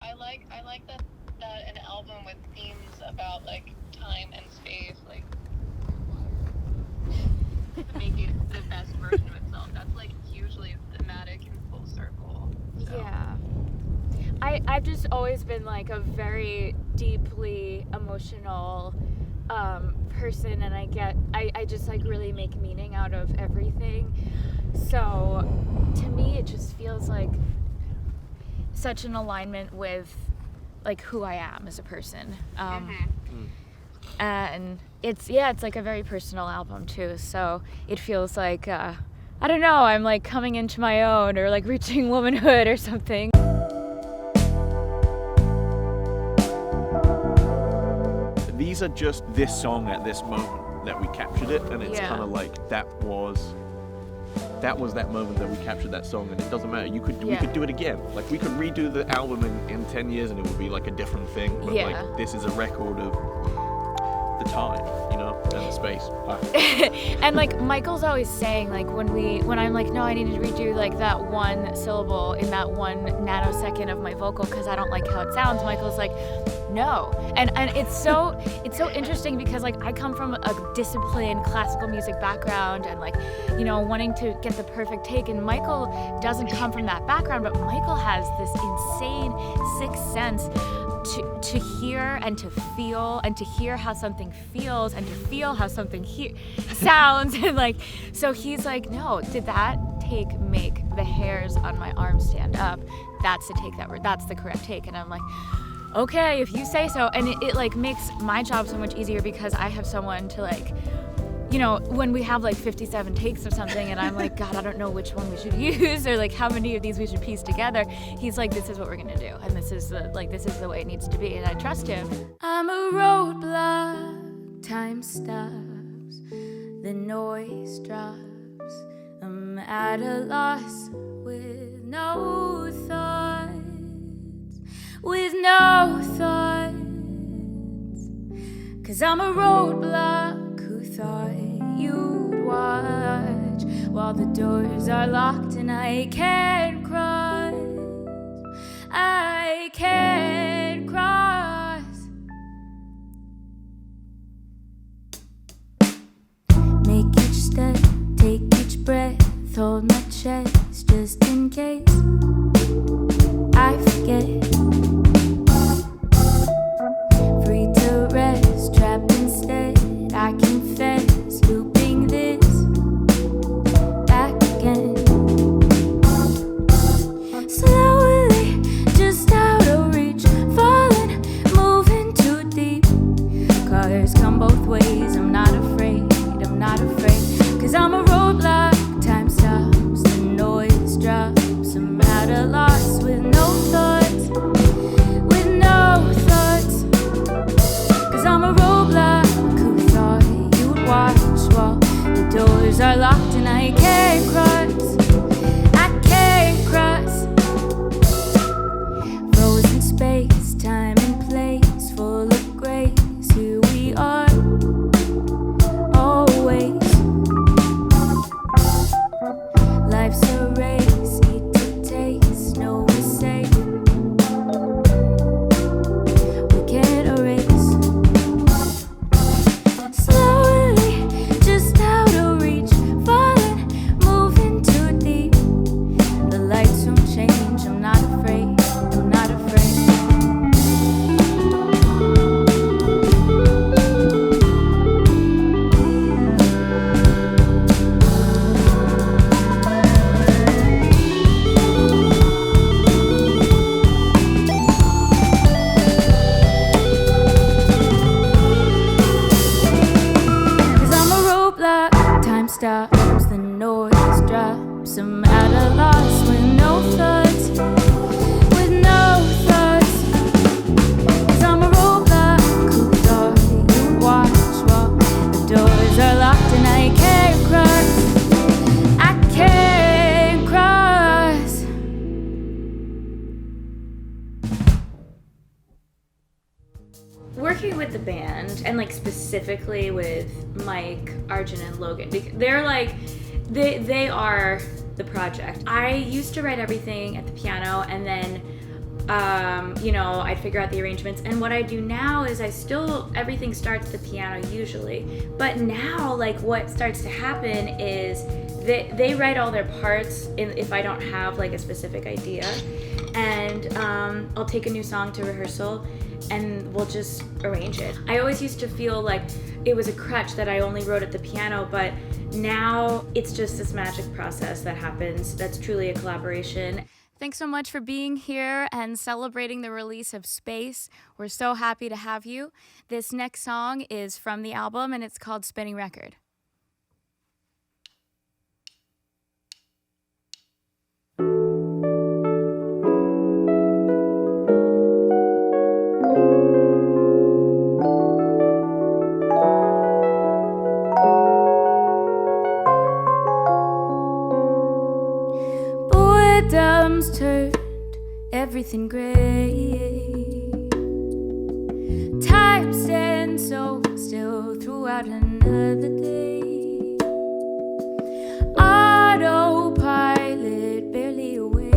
I like that an album with themes about like time and space, like to make it the best version of itself. That's like hugely thematic and full circle. So. Yeah. I've just always been like a very deeply emotional person, and I just like really make meaning out of everything. So to me it just feels like such an alignment with like who I am as a person. And it's like a very personal album too, so it feels like I don't know, I'm like coming into my own or like reaching womanhood or something. These are just this song at this moment that we captured it, and it's kind of like that was that moment that we captured that song, and it doesn't matter. We could do it again. Like we could redo the album in 10 years and it would be like a different thing. But like this is a record of the time, you know, and the space. And like Michael's always saying, like when I'm like, no, I need to redo like that one syllable in that 1 nanosecond of my vocal because I don't like how it sounds. Michael's like, no. And it's so interesting because like I come from a disciplined classical music background and like, you know, wanting to get the perfect take, and Michael doesn't come from that background, but Michael has this insane sixth sense to hear and to feel and to hear how something feels and to feel how something sounds. And like, so he's like, no, did that take make the hairs on my arm stand up? That's the take that's the correct take. And I'm like, okay, if you say so. And it like makes my job so much easier because I have someone to like, you know, when we have like 57 takes of something and I'm like, God, I don't know which one we should use or like how many of these we should piece together. He's like, this is what we're gonna do, and this is the way it needs to be, and I trust him. I'm a roadblock, time stops, the noise drops. I'm at a loss with no thoughts, cause I'm a roadblock who thought you'd watch while the doors are locked and I can't cross. Make each step, take each breath, hold my chest just in case I forget. Free to rest, trapped instead, I confess, looping this back again. Slowly, just out of reach, falling, moving too deep. Cars come both ways, I'm not afraid, cause I'm a roadblock, time stops, the noise drops. I'm at a loss with no thoughts, cause I'm a roadblock who thought you'd watch while the doors are locked and I can't cross. Frozen space, time and place, full of grace, here we are, always. Life's a race, eat to taste, no mistake. We can't erase. Slowly, just out of reach, falling, moving too deep. The lights won't change, I'm not afraid. Stops, the noise drops. I'm at a loss with no thoughts, cause I'm a roadblock who thought you'd watch while the doors are locked and I can't cross. Working with the band, and like specifically with Mike, Arjun, and Logan, they're like, they are the project. I used to write everything at the piano, and then you know, I'd figure out the arrangements. And what I do now is everything starts at the piano usually. But now, like, what starts to happen is they write all their parts if I don't have like a specific idea. And I'll take a new song to rehearsal and we'll just arrange it. I always used to feel like it was a crutch that I only wrote at the piano, but now it's just this magic process that happens that's truly a collaboration. Thanks so much for being here and celebrating the release of Space. We're so happy to have you. This next song is from the album and it's called Spinning Record. Boredom's turned everything gray. Time stands so still throughout another day. Autopilot, barely awake.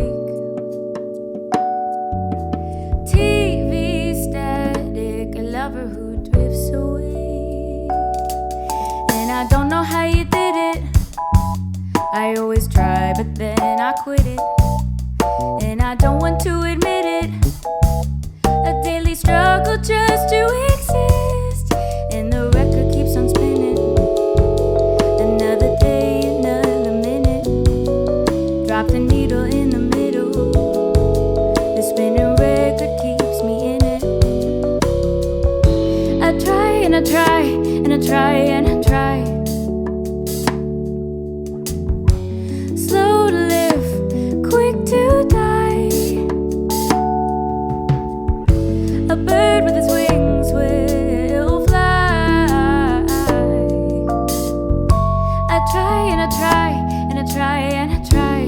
TV static, a lover who drifts away. And I don't know how you did it. I always try, but then I quit it. And I don't want to admit it. A daily struggle just to exist. And the record keeps on spinning. Another day, another minute. Drop the needle in the middle. The spinning record keeps me in it. I try and I try and I try and I try. Slow to live, quick to die. A bird with its wings will fly. I try and I try and I try and I try.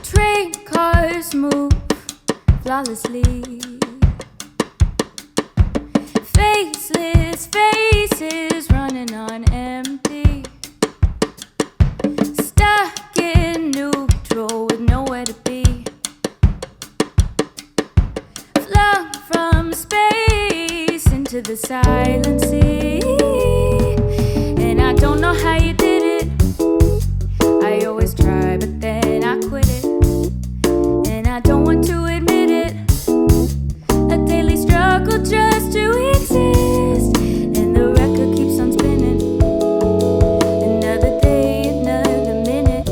Train cars move flawlessly. Faceless faces running on empty. Stuck in neutral with nowhere to be. Flung from space into the silent sea. And I don't know how you did it. I always try, but then I quit it. And I don't want to admit it. A daily struggle just to exist. And the record keeps on spinning. Another day, another minute.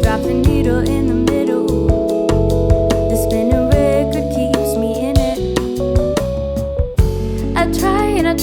Drop the needle in the middle. The spinning record keeps me in it. I try and I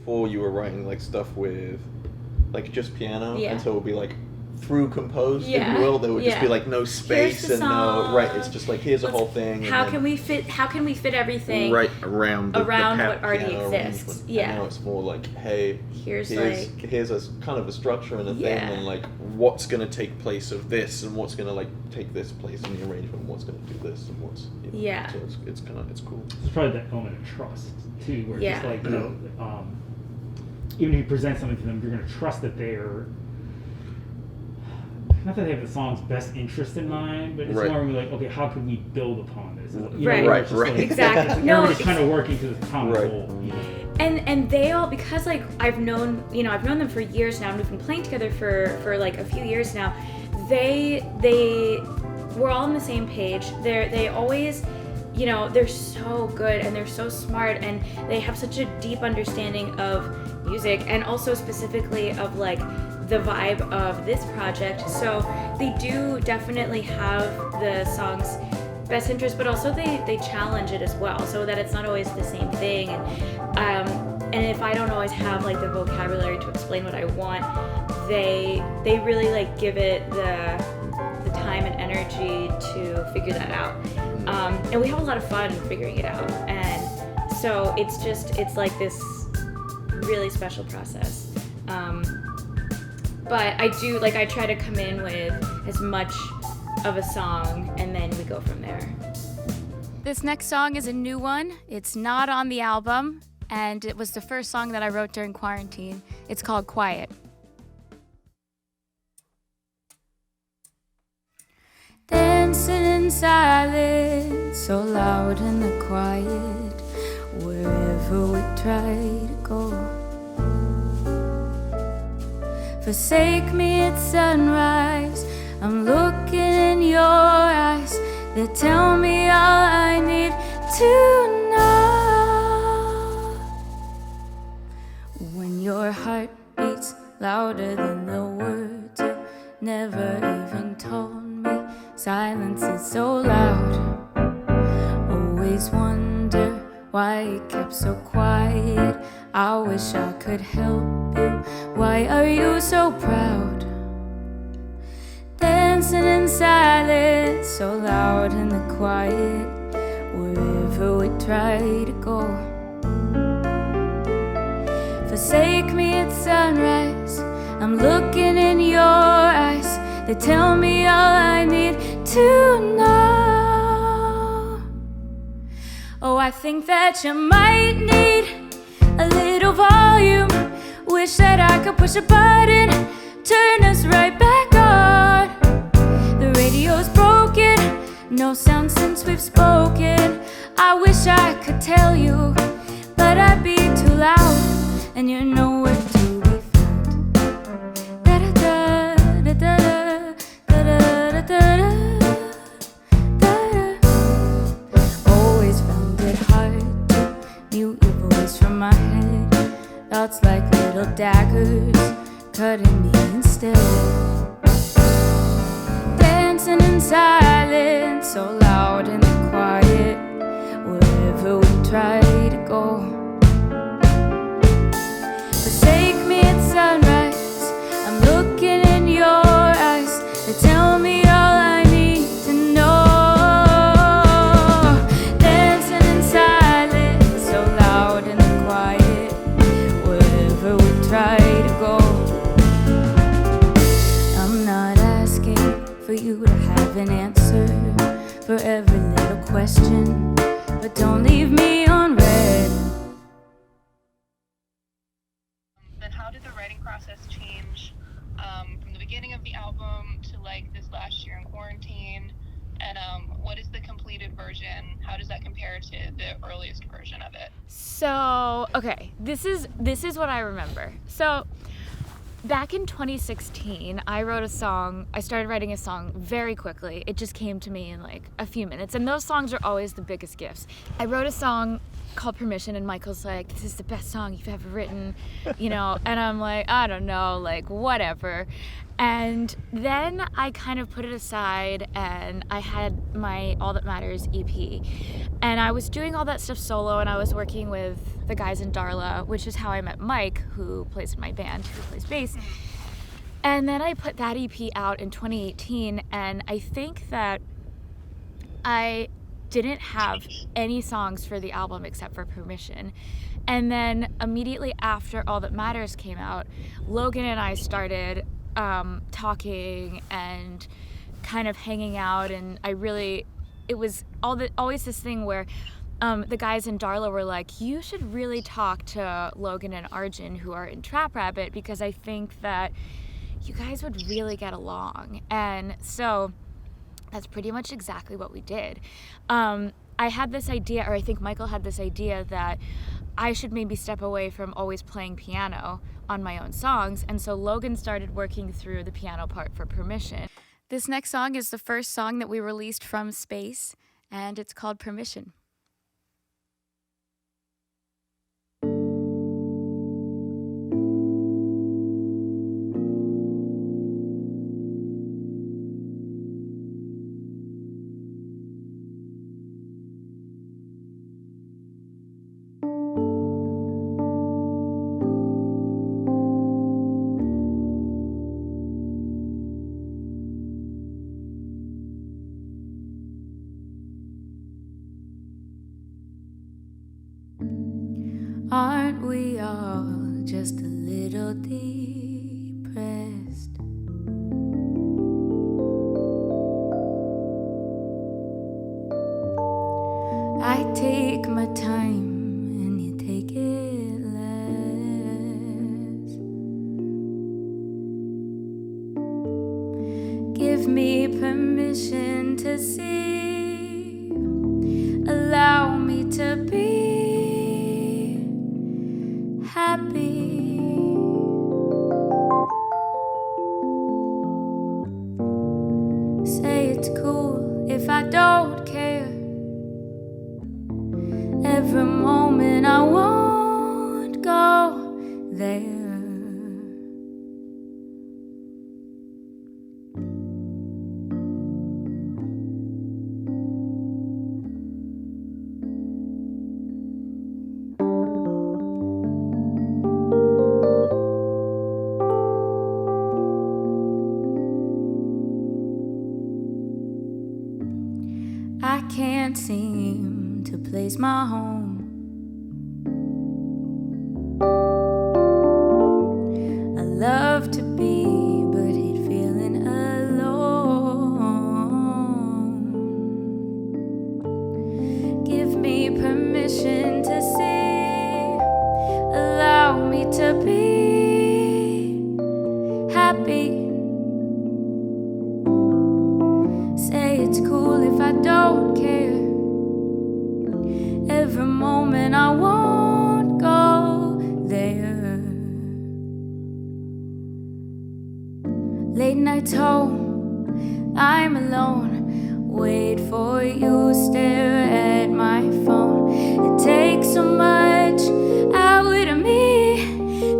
before you were writing like stuff with like just piano, Yeah. and so it would be like through composed, if Yeah. you will. There would just be Yeah. like no space the and no song. right. It's just like here's a whole thing. How and can we fit everything right around the what already piano exists? arrangement. Yeah. And now it's more like, hey, Here's here's a kind of a structure and a thing, Yeah. and like what's gonna take place of this, and what's gonna like take this place in the arrangement, and what's gonna do this, and what's Yeah. So it's cool. There's probably that element of trust too, where Yeah. it's just like, you know, even if you present something to them, you're going to trust that they are, not that they have the song's best interest in mind, but it's Right. more like, okay, how can we build upon this? You know, Right. where it's just Right. like, Exactly. No, everybody's kind of working to the common Right. goal. You know? And they all, because like I've known them for years now, and we've been playing together for like a few years now. We're all on the same page. They always, they're so good and they're so smart, and they have such a deep understanding of music, and also specifically of like the vibe of this project. So they do definitely have the song's best interest, but also they challenge it as well, so that it's not always the same thing. And if I don't always have like the vocabulary to explain what I want, they really like give it the time and energy to figure that out. And we have a lot of fun figuring it out. And so it's like this really special process. But I try to come in with as much of a song, and then we go from there. This next song is a new one. It's not on the album, and it was the first song that I wrote during quarantine. It's called Quiet. Dancing in silence, so loud in the quiet, wherever we try to go. Forsake me at sunrise, I'm looking in your eyes, they tell me all I need to know. When your heart beats louder than the words you never even told me, silence is so loud. Always wonder why you kept so quiet. I wish I could help you. Why are you so proud? Dancing in silence, so loud in the quiet, wherever we try to go. Forsake me at sunrise, I'm looking in your eyes, they tell me all I need to know. Oh, I think that you might need a little volume. Wish that I could push a button, turn us right back on. The radio's broken, no sound since we've spoken. I wish I could tell you, but I'd be too loud, and you're nowhere to be found. Da-da-da, da-da-da, da-da-da-da-da. Always found it hard to mute your voice from my head. Thoughts like little daggers cutting me instead. Dancing in silence, so loud in the quiet, wherever we try to go. Forsake me at sunrise, I'm looking in your eyes, they tell me all I need to know. Dancing in silence, so loud in the quiet, wherever we try to go. I'm not asking for you to have an answer for every little question, but don't leave me on red. Then how did the writing process change from the beginning of the album to like this last year in quarantine? And what is the completed version? How does that compare to the earliest version of it? So, okay, this is what I remember. So, back in 2016, I started writing a song very quickly. It just came to me in like a few minutes, and those songs are always the biggest gifts. I wrote a song called Permission, and Michael's like, this is the best song you've ever written, you know, and I'm like, I don't know, like, whatever. And then I kind of put it aside, and I had my All That Matters EP, and I was doing all that stuff solo, and I was working with the guys in Darla, which is how I met Mike, who plays in my band, who plays bass. And then I put that EP out in 2018, and I think that I didn't have any songs for the album except for Permission. And then immediately after All That Matters came out, Logan and I started talking and kind of hanging out, and it was always this thing where the guys in Darla were like, you should really talk to Logan and Arjun, who are in Trap Rabbit, because I think that you guys would really get along. And so that's pretty much exactly what we did. I had this idea, or I think Michael had this idea, that I should maybe step away from always playing piano on my own songs, and so Logan started working through the piano part for Permission. This next song is the first song that we released from Space, and it's called Permission. Aren't we all just a little depressed? I take my time and you take it less. Give me permission to see. Allow me to be happy. Say it's cool if I don't care. Every moment I won't go there. I can't seem to place my home. I love to be, but hate feeling alone. Give me permission to see. Allow me to be happy. Say it's cool if I don't care. Every moment I won't go there. Late nights home, I'm alone. Wait for you, stare at my phone. It takes so much out of me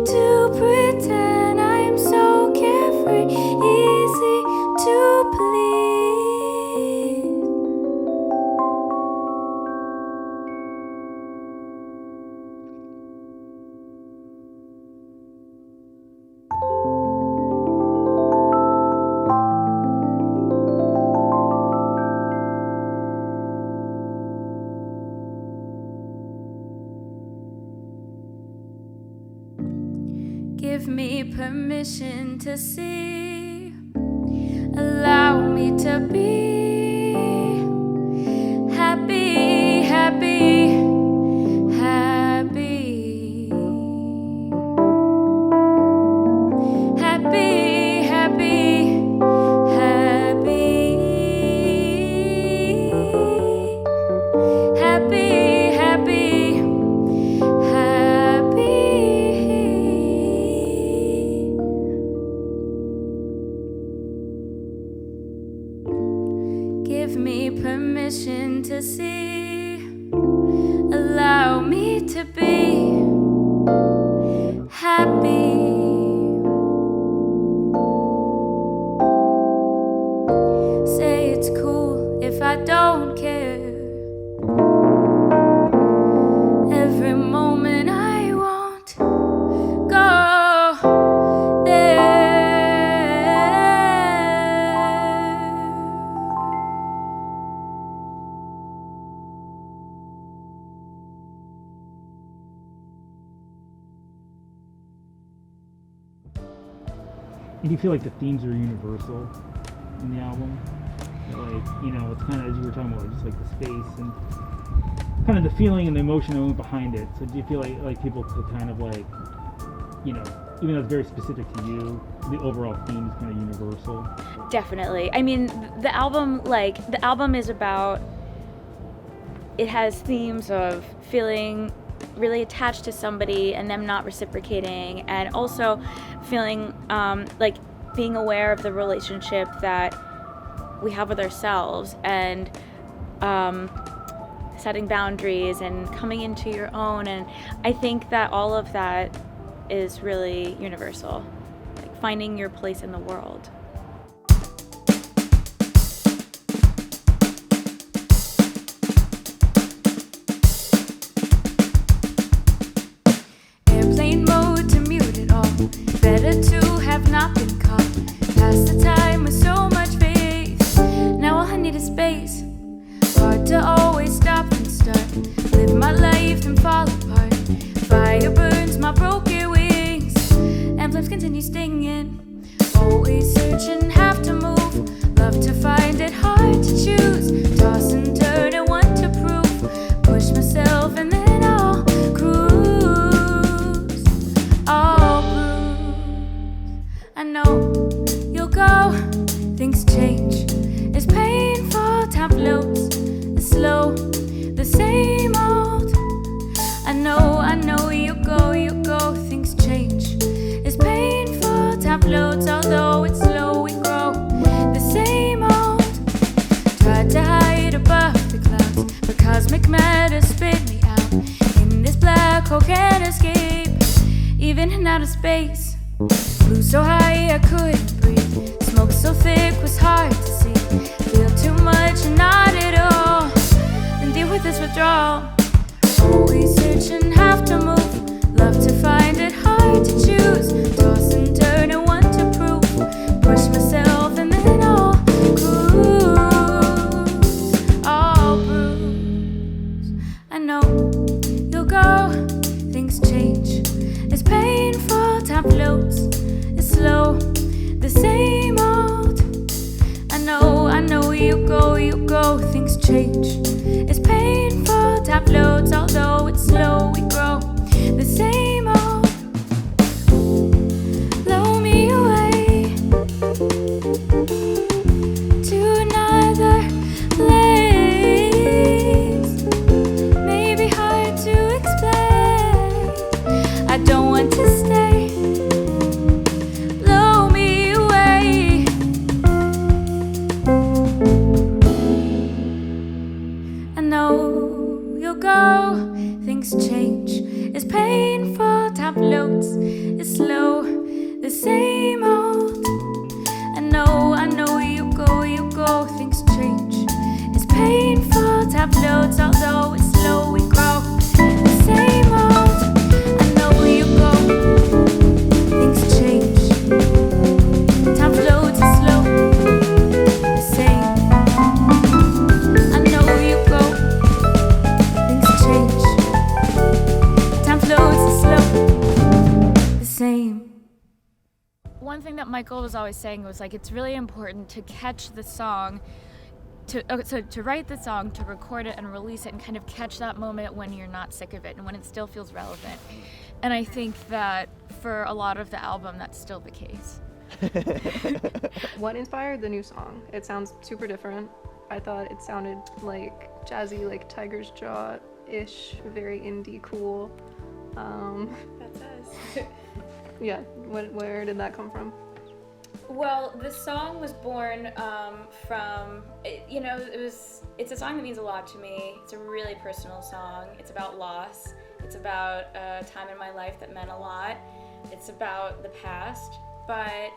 to pretend I'm so carefree, easy to please. Give me permission to see. Allow me to be happy, happy, happy. Happy, happy, happy. Happy, happy, happy. And do you feel like the themes are universal in the album? Like, you know, it's kind of, as you were talking about, just like the space and kind of the feeling and the emotion that went behind it. So do you feel like people could kind of like, you know, even though it's very specific to you, the overall theme is kind of universal? Definitely. I mean, the album is about, it has themes of feeling really attached to somebody and them not reciprocating, and also feeling like being aware of the relationship that we have with ourselves, and setting boundaries and coming into your own. And I think that all of that is really universal, like finding your place in the world. Airplane mode to mute it all. Better to have not been caught. Past the time with so much faith. Now all I need is space. Hard to always stop and start. Live my life and fall apart. Fire burns my broken wings, and flames continue stinging. Always searching, have to move. Love to find it hard to choose. Toss and turn and want to prove. Push myself and then I'll cruise. All bruised. I know you'll go. Things change. It's painful. Time floats. It's slow. The same old. I know you go, things change. It's painful, time floats, although it's slow, we grow. The same old. Tried to hide above the clouds, but cosmic matter spit me out. In this black hole can't escape, even in outer space. Flew so high I couldn't breathe. Smoke so thick was hard to see. Feel too much and not at all. Then deal with this withdrawal. Always searching, have to move. Love to find it hard to choose. Toss and turn and want to prove. Push myself and then I'll cruise. All bruised. I know you'll go. Things change. It's painful. Time floats. It's slow. The same old. I know you go. Things change. It's painful. Time floats, although it's slow, we grow. The same old. Blow me away to another place. Maybe hard to explain. I don't want to stay. Blow me away. I know you'll go. Things change. It's painful. Time floats. It's slow. The same old. I know you go. Things change. It's painful. Time floats. Although it's slow, we grow. The same old. I know you go. Things change. Time floats. It's slow. The same. I know you go. Things change. Time flows slow. The same. One thing that Michael was always saying was like, it's really important to catch the song, to write the song, to record it and release it, and kind of catch that moment when you're not sick of it and when it still feels relevant. And I think that for a lot of the album, that's still the case. What inspired the new song? It sounds super different. I thought it sounded like jazzy, like Tiger's Jaw-ish, very indie cool. That's us. Yeah, where did that come from? Well, the song was born from, it's a song that means a lot to me. It's a really personal song. It's about loss. It's about a time in my life that meant a lot. It's about the past. But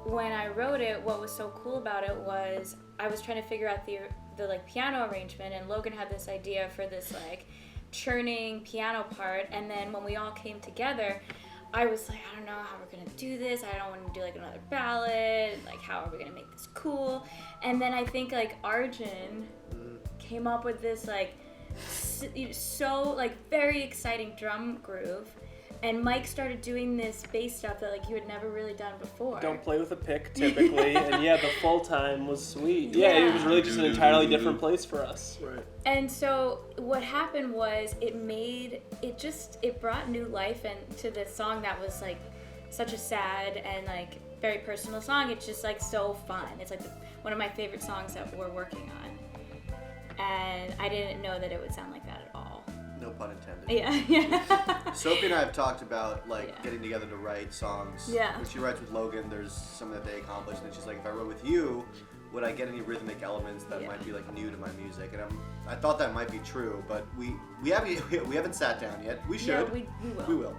when I wrote it, what was so cool about it was I was trying to figure out the like piano arrangement, and Logan had this idea for this like churning piano part, and then when we all came together, I was like, I don't know how we're gonna do this. I don't want to do like another ballad. Like, how are we gonna make this cool? And then I think like Arjun came up with this like so like very exciting drum groove And Mike started doing this bass stuff that like you had never really done before. Don't play with a pick typically, and yeah, the full time was sweet. Yeah, it was really just an entirely different place for us. Right. And so what happened was it brought new life into this song that was like such a sad and like very personal song. It's just like so fun. It's like one of my favorite songs that we're working on. And I didn't know that it would sound like that at all. No pun intended. Yeah. Sophie and I have talked about getting together to write songs. Yeah. When she writes with Logan, there's something that they accomplish, and then she's like, if I wrote with you, would I get any rhythmic elements that might be like new to my music? And I thought that might be true, but we haven't sat down yet. We should. Yeah, we will. We will.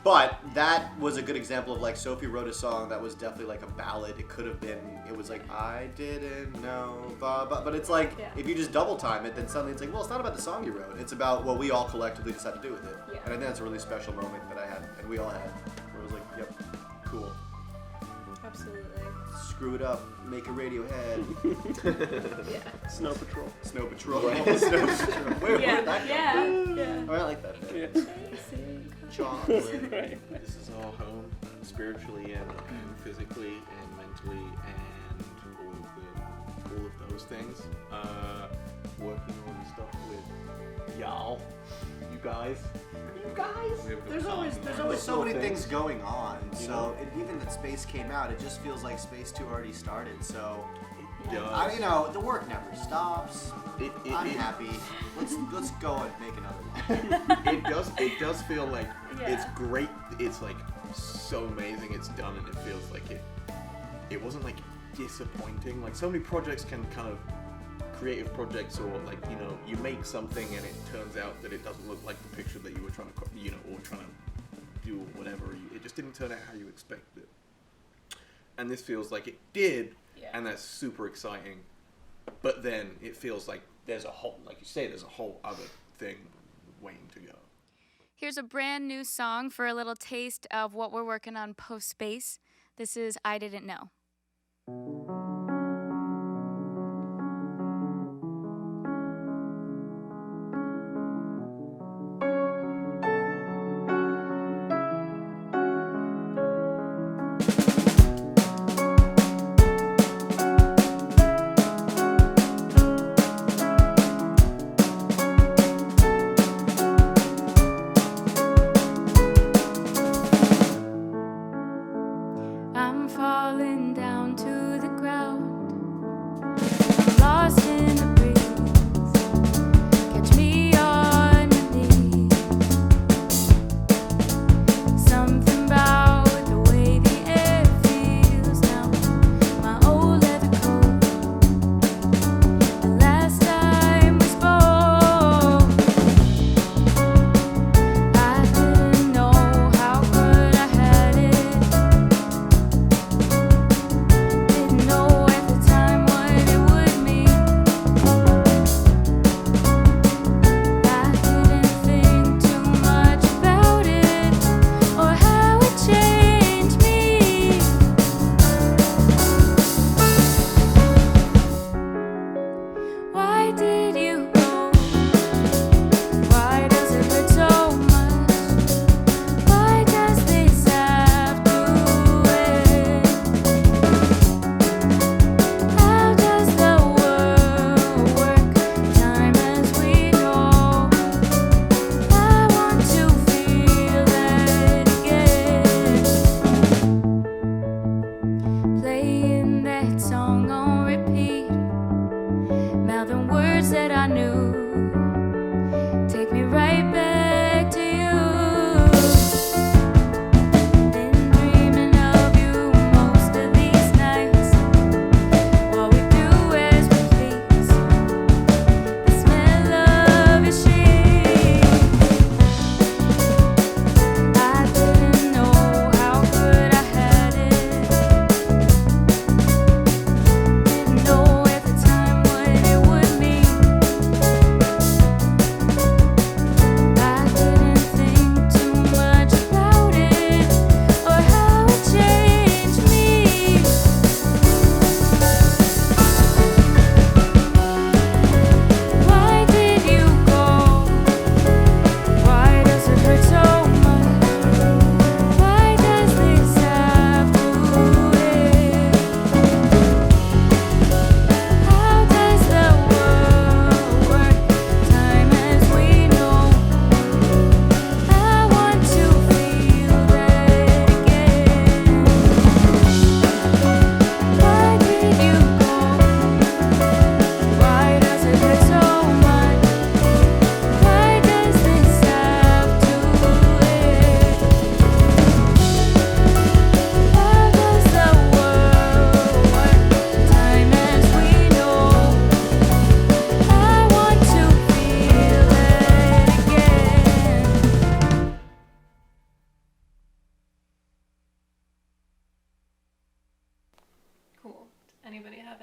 But that was a good example of like Sophie wrote a song that was definitely like a ballad. It could have been. It was like I didn't know, but it's like if you just double time it, then suddenly it's like, well, it's not about the song you wrote. It's about what we all collectively decided to do with it. Yeah. And I think that's a really special moment that I had, and we all had, where it was like, yep, cool. Absolutely. Screw it up, make a Radiohead. Yeah. Snow Patrol. Snow Patrol. Snow Patrol. Where did that come from? Yeah. Oh, I like that. Yeah. Chocolate. Right. This is our home, spiritually and physically and mentally and all of those things. Working on stuff with y'all, you guys. There's always so many things going on. So even that Space came out, it just feels like Space 2 already started. So the work never stops. I'm happy. Let's go and make another one. It does feel like it's great. It's like so amazing. It's done, and it feels like it wasn't like disappointing. Like so many projects can kind of creative projects, or like you make something and it turns out that it doesn't look like the picture that you were trying to or trying to do or whatever. It just didn't turn out how you expected it. And this feels like it did, and that's super exciting. But then it feels like there's a whole, like you say, there's a whole other thing waiting to go. Here's a brand new song for a little taste of what we're working on post-Space. This is I Didn't Know. I'm falling down to the ground.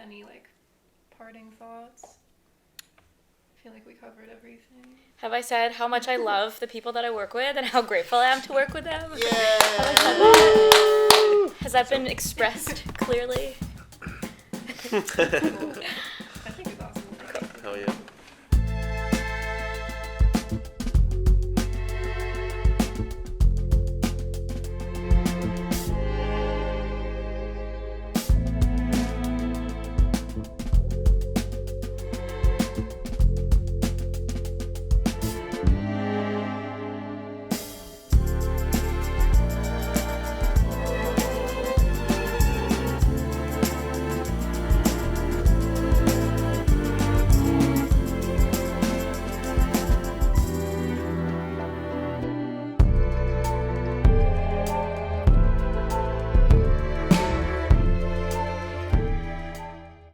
any like parting thoughts? I feel like we covered everything. Have I said how much I love the people that I work with and how grateful I am to work with them? Yeah. Have I said that? Has that been expressed clearly?